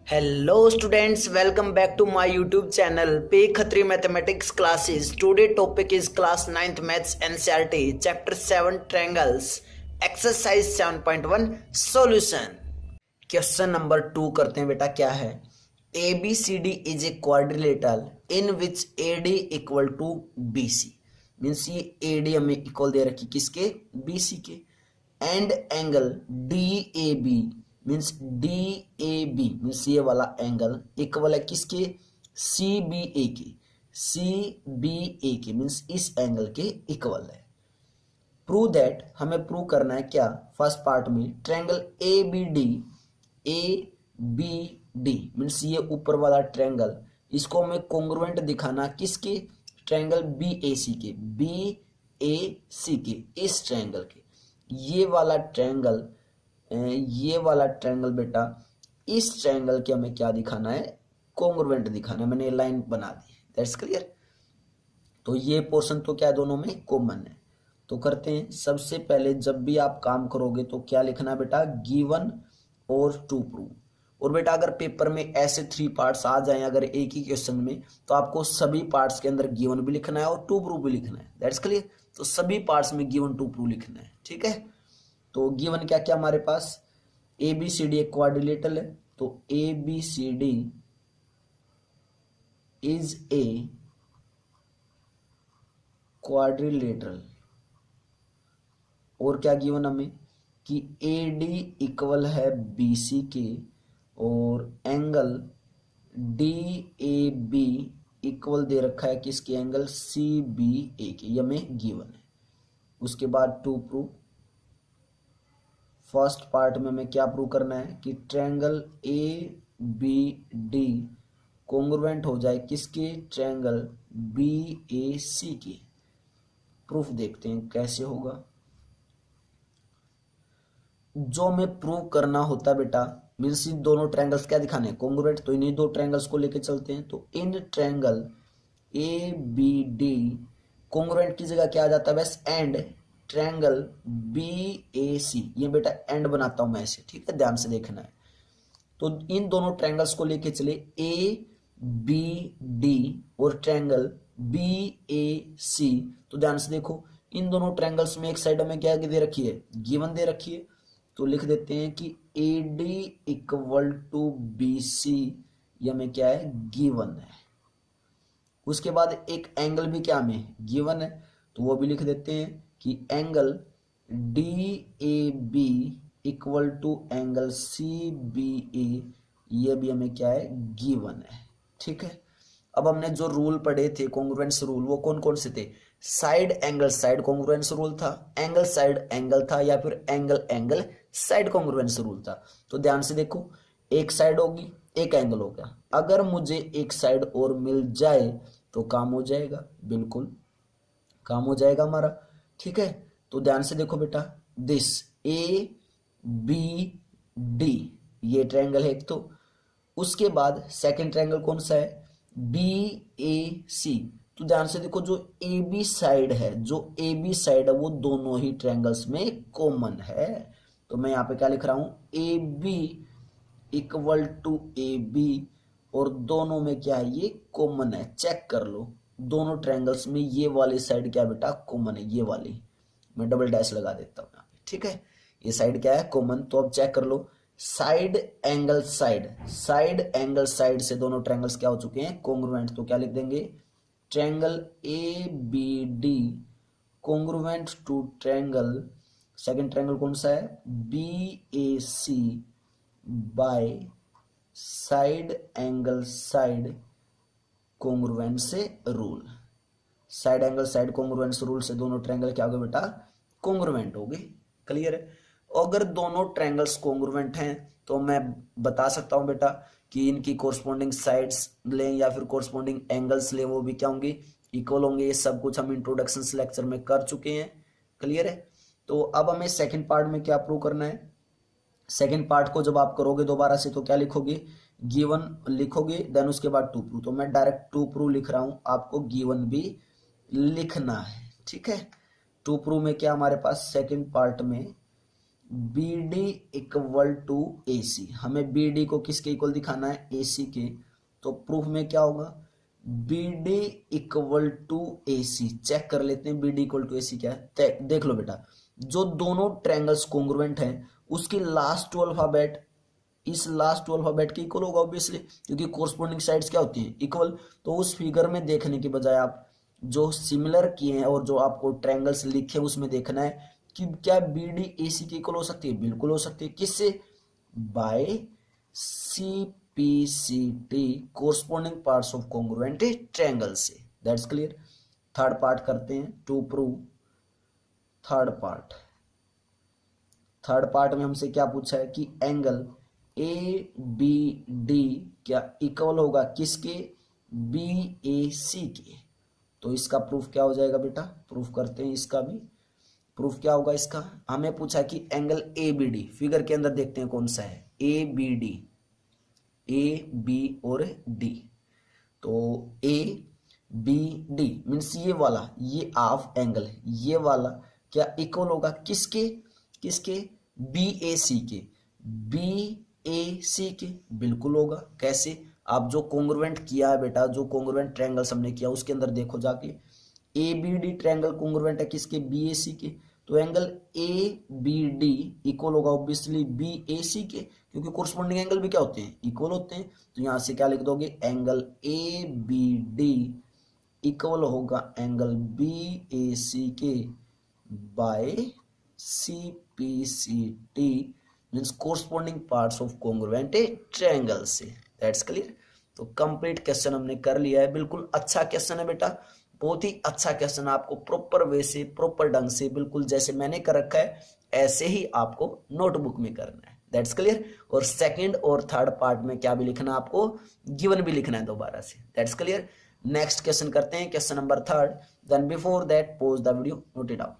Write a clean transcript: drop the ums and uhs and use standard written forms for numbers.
Hello students, welcome back to my YouTube channel P Khatri Mathematics classes. Today topic is class 9th maths NCERT chapter 7 triangles exercise 7.1 solution. Question number 2 करते हैं बेटा। क्या है? ABCD is a quadrilateral in which AD equal to BC means ये AD हमें equal दे रखी किसके? BC के। And angle DAB means DAB means ये वाला एंगल इक्वल है किसके? CBA के। CBA के मीन्स इस एंगल के इक्वल है। प्रूव दैट हमें प्रूव करना है क्या? फर्स्ट पार्ट में ट्रायंगल ABD मीन्स ये ऊपर वाला ट्रायंगल, इसको हमें कॉन्ग्रुएंट दिखाना किसके? ट्रायंगल BAC के। BAC के इस ट्रायंगल के। ये वाला ट्रायंगल बेटा इस ट्रायंगल के हमें क्या दिखाना है? कॉन्ग्रुएंट दिखाना है। मैंने लाइन बना दी, दैट्स क्लियर। तो ये पोर्शन तो क्या दोनों में कॉमन है। तो करते हैं। सबसे पहले जब भी आप काम करोगे तो क्या लिखना है बेटा? गिवन और टू प्रूव। और बेटा अगर पेपर में ऐसे 3 पार्ट्स आ जाएं अगर एक ही क्वेश्चन में, तो आपको सभी पार्ट्स के अंदर गिवन भी लिखना है और टू प्रूव भी लिखना है, दैट्स क्लियर। तो सभी पार्ट्स में गिवन टू प्रूव लिखना है, ठीक है। तो गिवन क्या क्या हमारे पास? ABCD एक क्वाड्रिलेटरल है, तो ABCD इज ए क्वाड्रिलेटरल। और क्या गिवन हमें? कि AD इक्वल है BC के और एंगल DAB इक्वल दे रखा है किसके? एंगल CBA के। ये हमें गिवन है। उसके बाद टू प्रूव। फर्स्ट पार्ट में हमें क्या प्रूव करना है? कि ट्रायंगल ABD कॉन्ग्रुएंट हो जाए किसके? ट्रायंगल BAC के। प्रूफ देखते हैं कैसे होगा। जो हमें प्रूव करना होता है बेटा मीन्स इन दोनों ट्रायंगल्स क्या दिखाने हैं? कॉन्ग्रुएंट। तो इन्हीं दो ट्रायंगल्स को लेके चलते हैं। तो इन ट्रायंगल ABD कॉन्ग्रुएंट की जगह क्या आ जाता है? बस एंड ट्रायंगल BAC। ये बेटा एंड बनाता हूं मैं ऐसे, ठीक है, ध्यान से देखना है। तो इन दोनों ट्रायंगल्स को लेके चले ABD और ट्रायंगल BAC। तो ध्यान से देखो इन दोनों ट्रायंगल्स में एक साइड में क्या दे रखी है? गिवन दे रखी है। तो लिख देते हैं कि AD इक्वल टू BC, ये हमें क्या है? गिवन है। उसके बाद एक एंगल भी क्या हमें गिवन है, तो वो भी लिख देते हैं कि angle DAB equal to angle CBA, ये भी हमें क्या है? गिवन है, ठीक है। अब हमने जो रूल पढ़े थे कॉन्ग्रुएंस रूल, वो कौन कौन से थे? Side angle side congruence rule था, एंगल साइड एंगल था, या फिर angle angle side congruence rule था। तो ध्यान से देखो, एक साइड होगी एक एंगल होगा। अगर मुझे एक साइड और मिल जाए तो काम हो जाएगा, बिल्कुल काम हो जाएगा हमारा, ठीक है। तो ध्यान से देखो बेटा, दिस ABD ये ट्रायंगल है एक। तो उसके बाद सेकंड ट्रायंगल कौन सा है? BAC। तो ध्यान से देखो, जो AB साइड है वो दोनों ही ट्रायंगल्स में कॉमन है। तो मैं यहाँ पे क्या लिख रहा हूं? AB इक्वल टू AB, और दोनों में क्या है? ये कॉमन है। चेक कर लो दोनों ट्रायंगल्स में ये वाली साइड क्या बेटा? कॉमन है। ये वाली मैं डबल डैश लगा देता हूँ यहाँ पे, ठीक है। ये साइड क्या है? कॉमन। तो अब चेक कर लो, साइड एंगल साइड से दोनों ट्रायंगल्स क्या हो चुके हैं? कॉन्ग्रुएंट। तो क्या लिख देंगे? Triangle ABD congruent to triangle, second triangle कौन सा है? BAC by side angle side congruence rule. Side angle side congruence rule से दोनों ट्रायंगल क्या हो गए बेटा? कॉन्ग्रुएंट हो गए, क्लियर है। अगर दोनों ट्रायंगल्स कॉन्ग्रुएंट हैं तो मैं बता सकता हूं बेटा कि इनकी कोरस्पॉन्डिंग साइड्स लें या फिर कोरस्पॉन्डिंग एंगल्स लें, वो भी क्या होंगे? इक्वल होंगे। ये सब कुछ हम इंट्रोडक्शन लेक्चर में कर चुके हैं, क्लियर है। तो अब हमें सेकेंड पार्ट में क्या प्रूव करना है? सेकेंड पार्ट को जब आप करोगे दोबारा से तो क्या लिखोगे? गिवन लिखोगे, देन उसके बाद टू प्रूव। तो मैं डायरेक्ट टू प्रूव लिख रहा हूं, आपको गिवन भी लिखना है, ठीक है। टू प्रूव में क्या हमारे पास सेकेंड पार्ट में B D equal to A सी, हमें बी डी को किसके इक्वल दिखाना है, ए सी के। तो प्रूफ में क्या होगा, B D equal to A C. Check कर लेते हैं B D equal to A C क्या है। देख लो बेटा, जो दोनों ट्रायंगल्स कॉन्ग्रुएंट हैं उसकी लास्ट टू अल्फाबेट इस लास्ट टू अल्फाबेट के इक्वल होगा ऑब्वियसली, क्योंकि कोरस्पोंडिंग साइड्स क्या होती हैं, इक्वल। तो उस फिगर में देखने के बजाय आप जो सिमिलर किए हैं और जो आपको ट्रायंगल्स लिखे उसमें देखना है कि क्या बी डी ए सी की इक्वल हो सकती है। बिल्कुल हो सकती है। किससे, by C P C T, corresponding parts of congruent triangle से। That's clear. थर्ड पार्ट करते हैं टू प्रूव। थर्ड पार्ट में हमसे क्या पूछा है कि एंगल ए बी डी क्या इक्वल होगा किसके, बी ए सी के। तो इसका प्रूफ क्या हो जाएगा बेटा, प्रूफ करते हैं इसका भी। प्रूफ क्या होगा इसका, हमें पूछा कि angle A B D, figure के अंदर देखते हैं कौन सा है, A B D, A B और डी। तो ए बी डी मीन्स ये वाला, ये हाफ एंगल है, ये वाला क्या इक्वल होगा किसके, किसके, बी ए सी के, बी ए सी के। बिल्कुल होगा। कैसे, आप जो कॉन्ग्रुएंट किया है बेटा, जो कॉन्ग्रुएंट ट्रायंगल्स हमने किया उसके अंदर देखो जाके, A B D triangle congruent है किसके, बी ए सी के। तो angle A B D equal होगा ऑब्वियसली बी ए सी के, क्योंकि कोरस्पोंडिंग एंगल भी क्या होते हैं, इक्वल होते हैं। तो यहां से क्या लिख दोगे, angle A B D equal होगा एंगल बी ए सी के by C P C T, means corresponding parts of congruent triangle से। That's clear. तो कंप्लीट क्वेश्चन हमने कर लिया है। बिल्कुल अच्छा क्वेश्चन है बेटा, बहुत ही अच्छा क्वेश्चन। आपको प्रॉपर वे से, प्रॉपर ढंग से, बिल्कुल जैसे मैंने कर रखा है ऐसे ही आपको नोटबुक में करना है। That's clear. और सेकंड और थर्ड पार्ट में क्या भी लिखना है, आपको गिवन भी लिखना है दोबारा से। That's clear. नेक्स्ट क्वेश्चन करते हैं, question number third. Then before that pause the video, note it out.